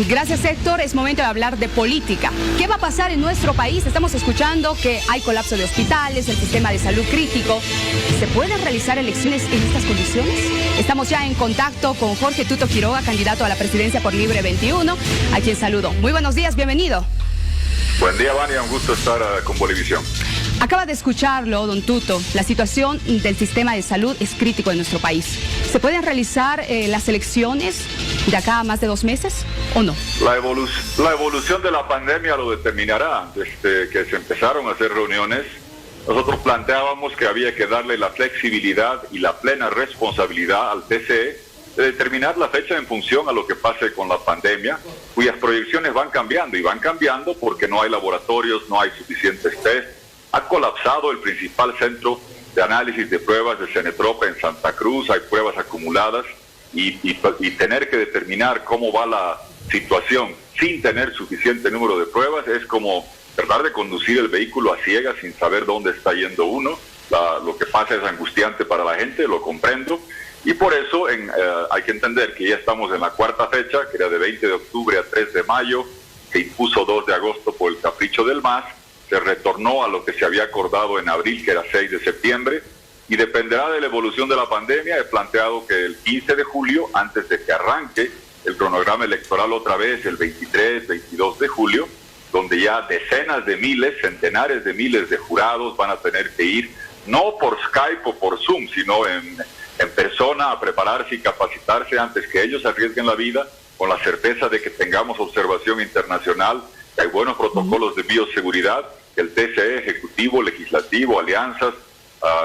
Gracias, Héctor. Es momento de hablar de política. ¿Qué va a pasar en nuestro país? Estamos escuchando que hay colapso de hospitales, el sistema de salud crítico. ¿Se pueden realizar elecciones en estas condiciones? Estamos ya en contacto con Jorge Tuto Quiroga, candidato a la presidencia por Libre 21, a quien saludo. Muy buenos días, bienvenido. Buen día, Vania, un gusto estar con Bolivisión. Acaba de escucharlo, don Tuto. La situación del sistema de salud es crítico en nuestro país. ¿Se pueden realizar las elecciones de acá a más de 2 meses o no? La evolución de la pandemia lo determinará. Desde que se empezaron a hacer reuniones, nosotros planteábamos que había que darle la flexibilidad y la plena responsabilidad al TCE de determinar la fecha en función a lo que pase con la pandemia, cuyas proyecciones van cambiando, y van cambiando porque no hay laboratorios, no hay suficientes test. Ha colapsado el principal centro de análisis de pruebas de Cenetrope en Santa Cruz, hay pruebas acumuladas y tener que determinar cómo va la situación sin tener suficiente número de pruebas es como tratar de conducir el vehículo a ciegas sin saber dónde está yendo uno. Lo que pasa es angustiante para la gente, lo comprendo, y por eso hay que entender que ya estamos en la cuarta fecha, que era de 20 de octubre a 3 de mayo, se impuso 2 de agosto por el capricho del MAS, se retornó a lo que se había acordado en abril, que era 6 de septiembre, y dependerá de la evolución de la pandemia. He planteado que el 15 de julio, antes de que arranque el cronograma electoral otra vez, el 23, 22 de julio, donde ya decenas de miles, centenares de miles de jurados van a tener que ir, no por Skype o por Zoom, sino en persona a prepararse y capacitarse antes que ellos arriesguen la vida, con la certeza de que tengamos observación internacional, que hay buenos protocolos de bioseguridad, que el TCE, Ejecutivo, Legislativo, alianzas,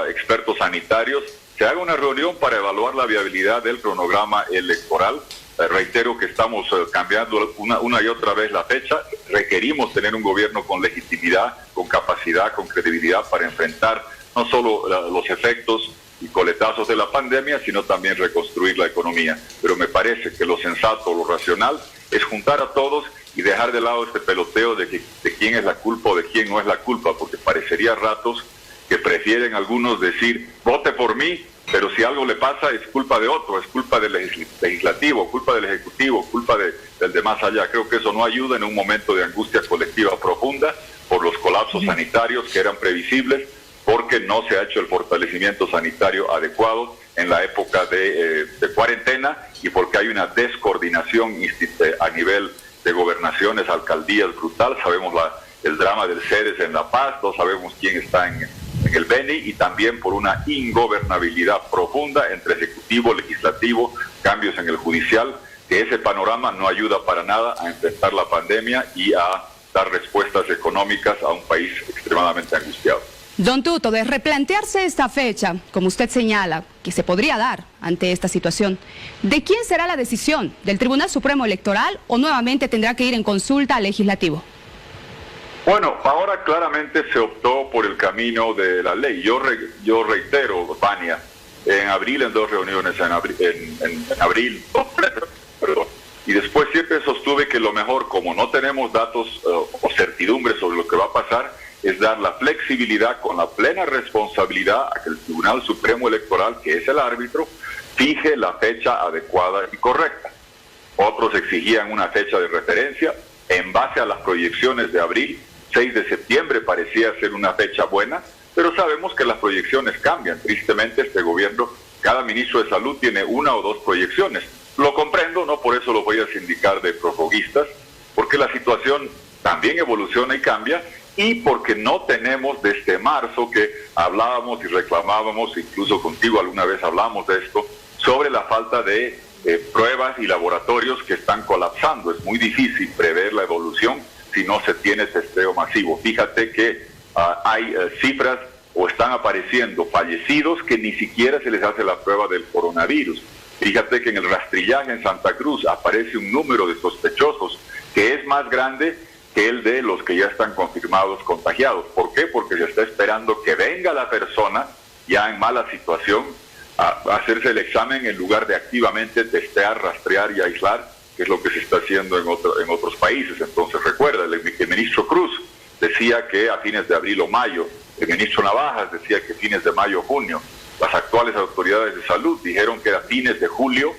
expertos sanitarios, se haga una reunión para evaluar la viabilidad del cronograma electoral. Reitero que estamos cambiando una y otra vez la fecha. Requerimos tener un gobierno con legitimidad, con capacidad, con credibilidad para enfrentar no solo los efectos y coletazos de la pandemia, sino también reconstruir la economía. Pero me parece que lo sensato, lo racional, es juntar a todos y dejar de lado este peloteo de quién es la culpa o de quién no es la culpa, porque parecería a ratos que prefieren algunos decir, vote por mí, pero si algo le pasa es culpa de otro, es culpa del legislativo, culpa del ejecutivo, culpa del de más allá. Creo que eso no ayuda en un momento de angustia colectiva profunda por los colapsos sanitarios que eran previsibles, porque no se ha hecho el fortalecimiento sanitario adecuado en la época de cuarentena, y porque hay una descoordinación a nivel de gobernaciones, alcaldías brutal. Sabemos el drama del CEDES en La Paz, no sabemos quién está en el Beni, y también por una ingobernabilidad profunda entre ejecutivo, legislativo, cambios en el judicial, que ese panorama no ayuda para nada a enfrentar la pandemia y a dar respuestas económicas a un país extremadamente angustiado. Don Tuto, de replantearse esta fecha, como usted señala, que se podría dar ante esta situación, ¿de quién será la decisión? ¿Del Tribunal Supremo Electoral o nuevamente tendrá que ir en consulta al Legislativo? Bueno, ahora claramente se optó por el camino de la ley. Yo reitero, Vania, en abril, en 2 reuniones en abril, perdón, y después siempre sostuve que lo mejor, como no tenemos datos o certidumbre sobre lo que va a pasar, es dar la flexibilidad con la plena responsabilidad a que el Tribunal Supremo Electoral, que es el árbitro, fije la fecha adecuada y correcta. Otros exigían una fecha de referencia en base a las proyecciones de abril. 6 de septiembre parecía ser una fecha buena, pero sabemos que las proyecciones cambian. Tristemente, este gobierno, cada ministro de salud tiene 1 o 2 proyecciones. Lo comprendo, no por eso lo voy a sindicar de prorroguistas, porque la situación también evoluciona y cambia, y porque no tenemos desde marzo, que hablábamos y reclamábamos, incluso contigo alguna vez hablamos de esto, sobre la falta de pruebas y laboratorios que están colapsando. Es muy difícil prever la evolución si no se tiene testeo masivo. Fíjate que hay cifras o están apareciendo fallecidos que ni siquiera se les hace la prueba del coronavirus. Fíjate que en el rastrillaje en Santa Cruz aparece un número de sospechosos que es más grande que el de los que ya están confirmados contagiados. ¿Por qué? Porque se está esperando que venga la persona ya en mala situación a hacerse el examen en lugar de activamente testear, rastrear y aislar, que es lo que se está haciendo en otros países. Entonces recuerda, el ministro Cruz decía que a fines de abril o mayo, el ministro Navajas decía que fines de mayo o junio, las actuales autoridades de salud dijeron que a fines de julio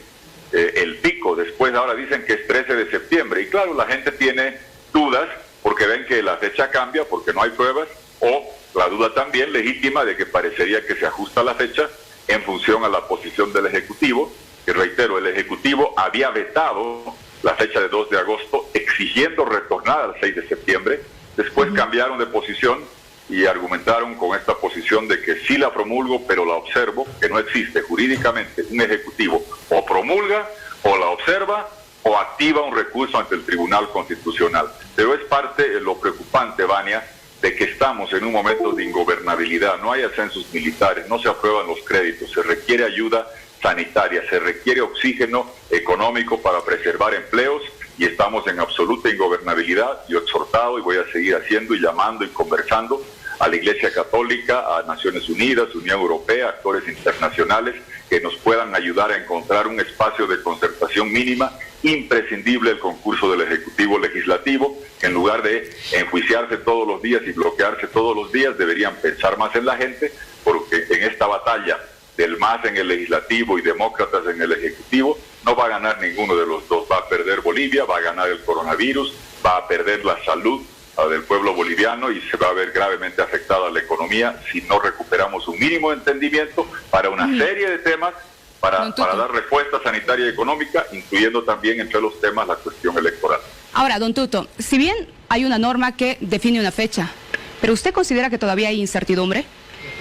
el pico. Después ahora dicen que es 13 de septiembre. Y claro, la gente tiene dudas porque ven que la fecha cambia, porque no hay pruebas, o la duda también legítima de que parecería que se ajusta la fecha en función a la posición del Ejecutivo. Y reitero, el Ejecutivo había vetado la fecha de 2 de agosto, exigiendo retornar al 6 de septiembre. Después cambiaron de posición y argumentaron con esta posición de que sí la promulgo, pero la observo, que no existe jurídicamente un Ejecutivo o promulga, o la observa, o activa un recurso ante el Tribunal Constitucional. Pero es parte de lo preocupante, Vania, de que estamos en un momento de ingobernabilidad. No hay ascensos militares, no se aprueban los créditos, se requiere ayuda sanitaria, se requiere oxígeno económico para preservar empleos, y estamos en absoluta ingobernabilidad. Yo he exhortado y voy a seguir haciendo y llamando y conversando a la Iglesia Católica, a Naciones Unidas, Unión Europea, actores internacionales que nos puedan ayudar a encontrar un espacio de concertación mínima, imprescindible el concurso del Ejecutivo Legislativo, que en lugar de enjuiciarse todos los días y bloquearse todos los días, deberían pensar más en la gente, porque en esta batalla del MAS en el Legislativo y demócratas en el Ejecutivo, no va a ganar ninguno de los dos. Va a perder Bolivia, va a ganar el coronavirus, va a perder la salud del pueblo boliviano y se va a ver gravemente afectada la economía si no recuperamos un mínimo de entendimiento para una serie de temas para dar respuesta sanitaria y económica, incluyendo también entre los temas la cuestión electoral. Ahora, don Tuto, si bien hay una norma que define una fecha, ¿pero usted considera que todavía hay incertidumbre?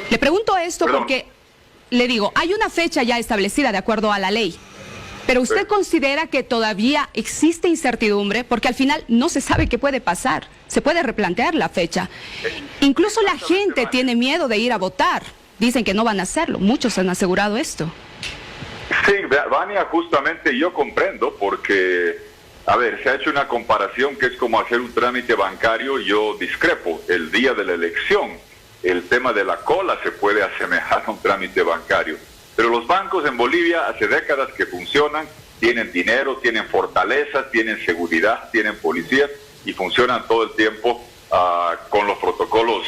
Le pregunto esto porque, le digo, hay una fecha ya establecida de acuerdo a la ley, pero ¿usted considera que todavía existe incertidumbre? Porque al final no se sabe qué puede pasar, se puede replantear la fecha. Incluso la gente tiene miedo de ir a votar, dicen que no van a hacerlo, muchos han asegurado esto. Sí, Vania, justamente yo comprendo porque, a ver, se ha hecho una comparación que es como hacer un trámite bancario. Yo discrepo. El día de la elección, el tema de la cola se puede asemejar a un trámite bancario. Pero los bancos en Bolivia hace décadas que funcionan, tienen dinero, tienen fortalezas, tienen seguridad, tienen policías y funcionan todo el tiempo con los protocolos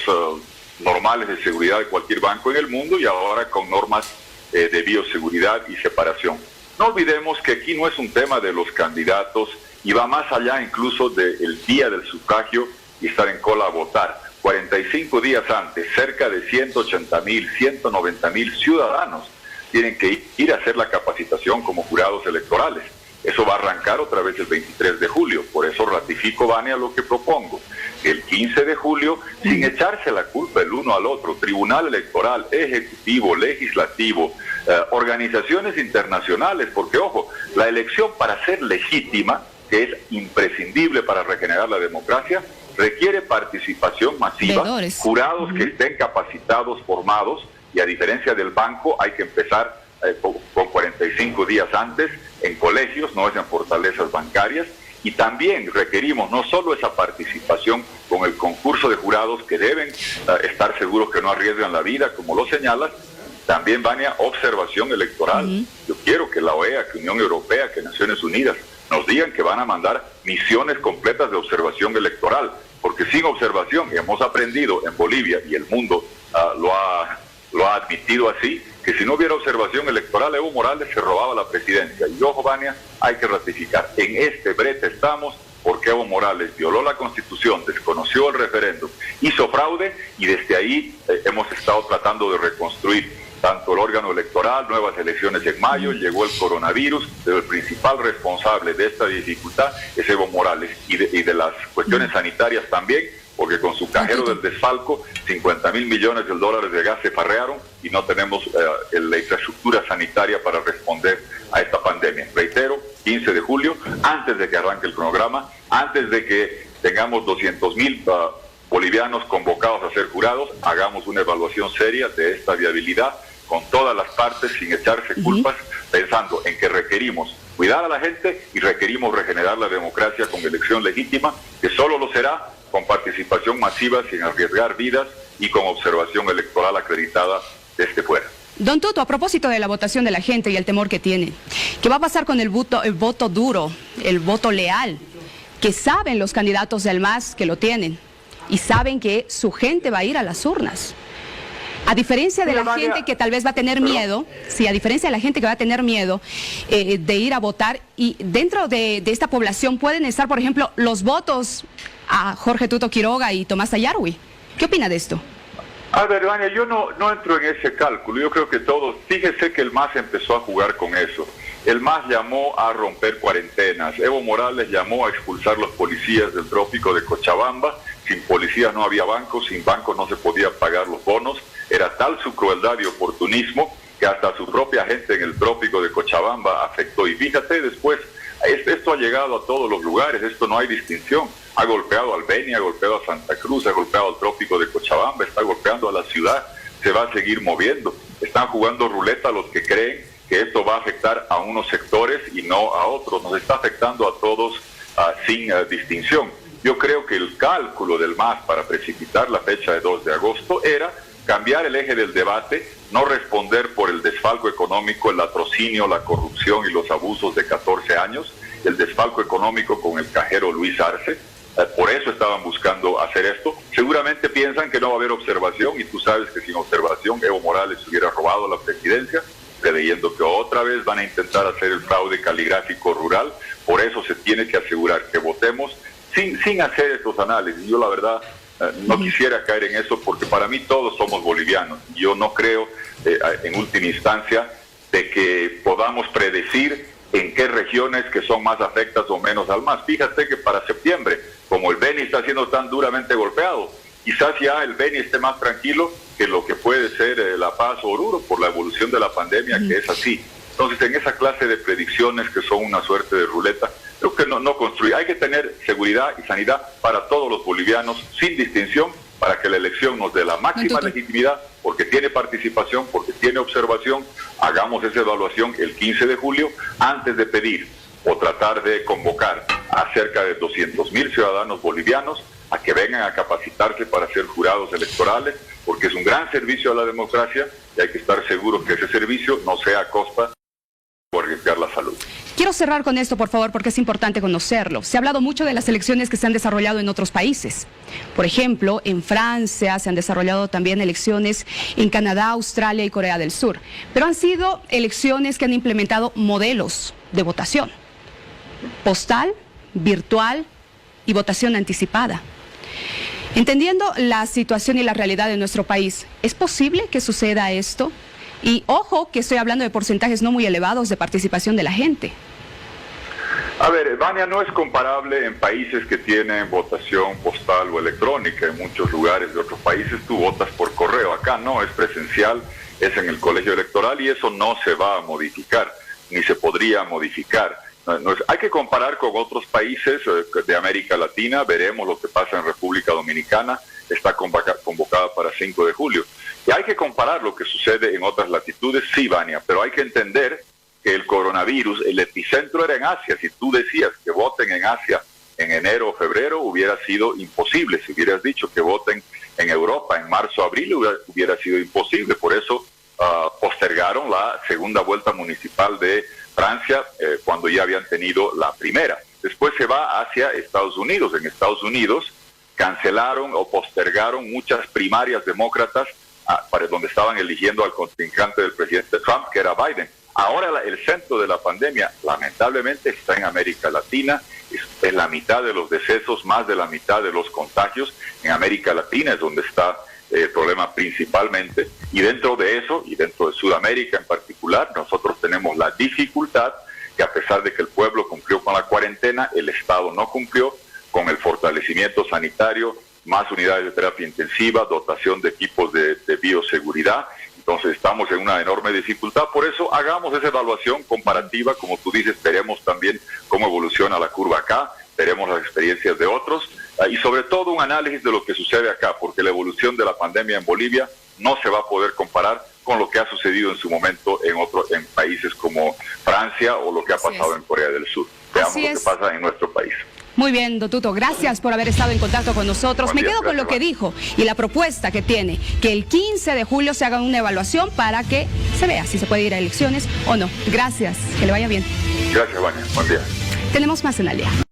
normales de seguridad de cualquier banco en el mundo, y ahora con normas de bioseguridad y separación. No olvidemos que aquí no es un tema de los candidatos y va más allá incluso del día del sufragio y estar en cola a votar. 45 días antes, cerca de 180,000, 190,000 ciudadanos tienen que ir a hacer la capacitación como jurados electorales. Eso va a arrancar otra vez el 23 de julio. Por eso ratifico, Vania, lo que propongo. El 15 de julio, sin echarse la culpa el uno al otro, Tribunal Electoral, Ejecutivo, Legislativo, organizaciones internacionales, porque, ojo, la elección para ser legítima, que es imprescindible para regenerar la democracia, requiere participación masiva, jurados que estén capacitados, formados, y a diferencia del banco hay que empezar con 45 días antes en colegios, no es en fortalezas bancarias. Y también requerimos no solo esa participación con el concurso de jurados que deben estar seguros que no arriesgan la vida, como lo señalas, también, Vania, observación electoral. Yo quiero que la OEA, que Unión Europea, que Naciones Unidas nos digan que van a mandar misiones completas de observación electoral, porque sin observación, hemos aprendido en Bolivia y el mundo lo ha admitido así, que si no hubiera observación electoral, Evo Morales se robaba la presidencia. Y ojo, Vania, hay que ratificar, en este brete estamos porque Evo Morales violó la Constitución, desconoció el referéndum, hizo fraude, y desde ahí hemos estado tratando de reconstruir tanto el órgano electoral, nuevas elecciones en mayo, llegó el coronavirus, pero el principal responsable de esta dificultad es Evo Morales, y de las cuestiones sanitarias también, porque con su cajero del desfalco, 50,000 millones de dólares de gas se farrearon y no tenemos la infraestructura sanitaria para responder a esta pandemia. Reitero, 15 de julio, antes de que arranque el cronograma, antes de que tengamos 200,000 bolivianos convocados a ser jurados, hagamos una evaluación seria de esta viabilidad con todas las partes, sin echarse culpas, pensando en que requerimos cuidar a la gente y requerimos regenerar la democracia con elección legítima, que solo lo será con participación masiva, sin arriesgar vidas y con observación electoral acreditada desde fuera. Don Tuto, a propósito de la votación de la gente y el temor que tiene, ¿qué va a pasar con el voto duro, el voto leal, que saben los candidatos del MAS que lo tienen y saben que su gente va a ir a las urnas? A diferencia de la gente que tal vez va a tener miedo, sí, a diferencia de la gente que va a tener miedo de ir a votar, y dentro de esta población pueden estar, por ejemplo, los votos a Jorge Tuto Quiroga y Tomás Ayarwi. ¿Qué opina de esto? A ver, Vania, yo no entro en ese cálculo. Yo creo que todos, fíjese que el MAS empezó a jugar con eso. El MAS llamó a romper cuarentenas. Evo Morales llamó a expulsar los policías del trópico de Cochabamba. Sin policías no había bancos, sin bancos no se podía pagar los bonos. Era tal su crueldad y oportunismo que hasta su propia gente en el trópico de Cochabamba afectó. Y fíjate, después, esto ha llegado a todos los lugares, esto no hay distinción. Ha golpeado al Beni, ha golpeado a Santa Cruz, ha golpeado al trópico de Cochabamba, está golpeando a la ciudad, se va a seguir moviendo. Están jugando ruleta los que creen que esto va a afectar a unos sectores y no a otros. Nos está afectando a todos sin distinción. Yo creo que el cálculo del MAS para precipitar la fecha de 2 de agosto era cambiar el eje del debate, no responder por el desfalco económico, el latrocinio, la corrupción y los abusos de 14 años, el desfalco económico con el cajero Luis Arce. Por eso estaban buscando hacer esto. Seguramente piensan que no va a haber observación, y tú sabes que sin observación Evo Morales hubiera robado la presidencia, creyendo que otra vez van a intentar hacer el fraude caligráfico rural. Por eso se tiene que asegurar que votemos sin hacer estos análisis. Yo la verdad no quisiera caer en eso, porque para mí todos somos bolivianos. Yo no creo en última instancia de que podamos predecir en qué regiones que son más afectas o menos al MAS. Fíjate que para septiembre, como el Beni está siendo tan duramente golpeado, quizás ya el Beni esté más tranquilo que lo que puede ser La Paz o Oruro por la evolución de la pandemia, que es así. Entonces, en esa clase de predicciones que son una suerte de ruleta, creo que no construye. Hay que tener seguridad y sanidad para todos los bolivianos, sin distinción, para que la elección nos dé la máxima legitimidad, porque tiene participación, porque tiene observación. Hagamos esa evaluación el 15 de julio, antes de pedir o tratar de convocar a cerca de 200.000 ciudadanos bolivianos a que vengan a capacitarse para ser jurados electorales, porque es un gran servicio a la democracia y hay que estar seguros que ese servicio no sea a costa de arriesgar la salud. Quiero cerrar con esto, por favor, porque es importante conocerlo. Se ha hablado mucho de las elecciones que se han desarrollado en otros países. Por ejemplo, en Francia se han desarrollado también elecciones, en Canadá, Australia y Corea del Sur. Pero han sido elecciones que han implementado modelos de votación: postal, virtual y votación anticipada. Entendiendo la situación y la realidad de nuestro país, ¿es posible que suceda esto? Y ojo que estoy hablando de porcentajes no muy elevados de participación de la gente. A ver, Vania, no es comparable en países que tienen votación postal o electrónica. En muchos lugares de otros países tú votas por correo. Acá no, es presencial, es en el colegio electoral, y eso no se va a modificar, ni se podría modificar. Hay que comparar con otros países de América Latina. Veremos lo que pasa en República Dominicana, está convocada para 5 de julio. Y hay que comparar lo que sucede en otras latitudes, sí, Vania, pero hay que entender que el coronavirus, el epicentro era en Asia. Si tú decías que voten en Asia en enero o febrero, hubiera sido imposible. Si hubieras dicho que voten en Europa en marzo o abril, hubiera sido imposible. Por eso postergaron la segunda vuelta municipal de Francia cuando ya habían tenido la primera. Después se va hacia Estados Unidos. En Estados Unidos cancelaron o postergaron muchas primarias demócratas para donde estaban eligiendo al contrincante del presidente Trump, que era Biden. Ahora el centro de la pandemia, lamentablemente, está en América Latina. Es la mitad de los decesos, más de la mitad de los contagios. En América Latina es donde está el problema principalmente. Y dentro de eso, y dentro de Sudamérica en particular, nosotros tenemos la dificultad que, a pesar de que el pueblo cumplió con la cuarentena, el Estado no cumplió con el fortalecimiento sanitario, más unidades de terapia intensiva, dotación de equipos de bioseguridad. Entonces estamos en una enorme dificultad. Por eso hagamos esa evaluación comparativa, como tú dices. Veremos también cómo evoluciona la curva acá, veremos las experiencias de otros, y sobre todo un análisis de lo que sucede acá, porque la evolución de la pandemia en Bolivia no se va a poder comparar con lo que ha sucedido en su momento en países como Francia o lo que ha pasado en Corea del Sur. Veamos lo que pasa en nuestro país. Muy bien, don Tuto, gracias por haber estado en contacto con nosotros. Me quedo con lo que dijo y la propuesta que tiene, que el 15 de julio se haga una evaluación para que se vea si se puede ir a elecciones o no. Gracias, que le vaya bien. Gracias, Vania. Buen día. Tenemos más en Al Día.